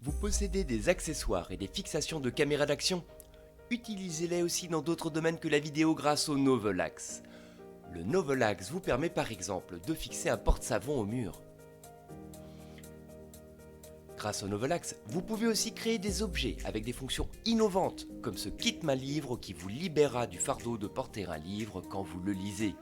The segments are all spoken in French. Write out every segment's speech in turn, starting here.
Vous possédez des accessoires et des fixations de caméras d'action? Utilisez-les aussi dans d'autres domaines que la vidéo grâce au Novel Axe. Le Novel Axe vous permet par exemple de fixer un porte-savon au mur. Grâce au Novel Axe, vous pouvez aussi créer des objets avec des fonctions innovantes, comme ce kit main livre qui vous libérera du fardeau de porter un livre quand vous le lisez.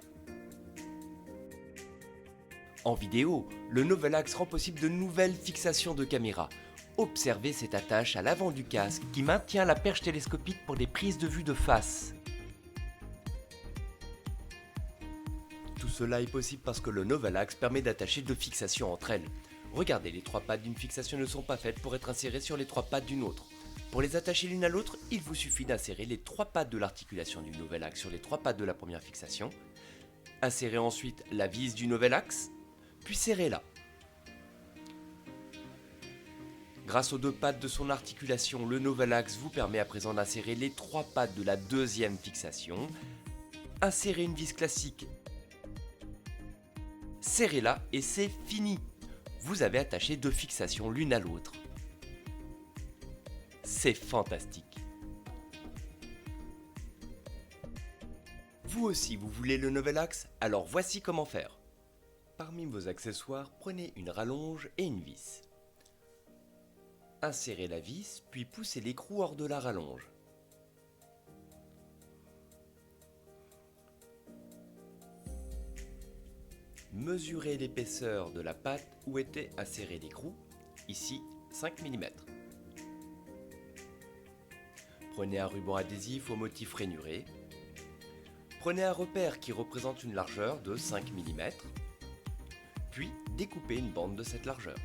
En vidéo, le Novel Axe rend possible de nouvelles fixations de caméra. Observez cette attache à l'avant du casque qui maintient la perche télescopique pour des prises de vue de face. Tout cela est possible parce que le Novel Axe permet d'attacher deux fixations entre elles. Regardez, les trois pattes d'une fixation ne sont pas faites pour être insérées sur les trois pattes d'une autre. Pour les attacher l'une à l'autre, il vous suffit d'insérer les trois pattes de l'articulation du Novel Axe sur les trois pattes de la première fixation. Insérez ensuite la vis du Novel Axe, puis serrez-la. Grâce aux deux pattes de son articulation, le Novel Axe vous permet à présent d'insérer les trois pattes de la deuxième fixation. Insérez une vis classique, serrez-la et c'est fini. Vous avez attaché deux fixations l'une à l'autre. C'est fantastique. Vous aussi, vous voulez le Novel Axe? Alors voici comment faire. Parmi vos accessoires, prenez une rallonge et une vis. Insérez la vis, puis poussez l'écrou hors de la rallonge. Mesurez l'épaisseur de la patte où était inséré l'écrou, ici 5 mm. Prenez un ruban adhésif au motif rainuré. Prenez un repère qui représente une largeur de 5 mm, puis découpez une bande de cette largeur.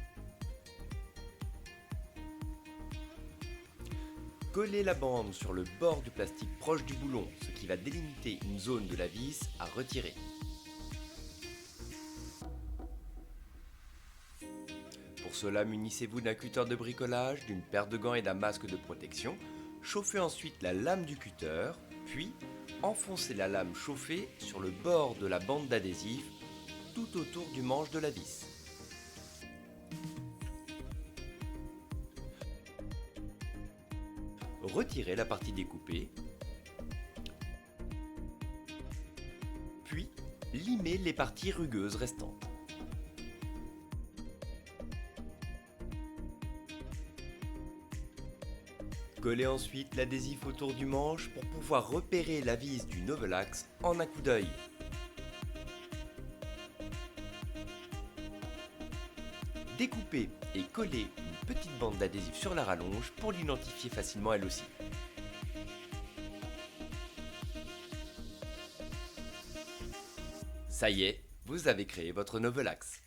Collez la bande sur le bord du plastique proche du boulon, ce qui va délimiter une zone de la vis à retirer. Pour cela, munissez-vous d'un cutter de bricolage, d'une paire de gants et d'un masque de protection. Chauffez ensuite la lame du cutter, puis enfoncez la lame chauffée sur le bord de la bande d'adhésif tout autour du manche de la vis. Retirez la partie découpée, puis limez les parties rugueuses restantes. Collez ensuite l'adhésif autour du manche pour pouvoir repérer la vis du Novel Axe en un coup d'œil. Découpez et collez une petite bande d'adhésif sur la rallonge pour l'identifier facilement elle aussi. Ça y est, vous avez créé votre Novel Axe.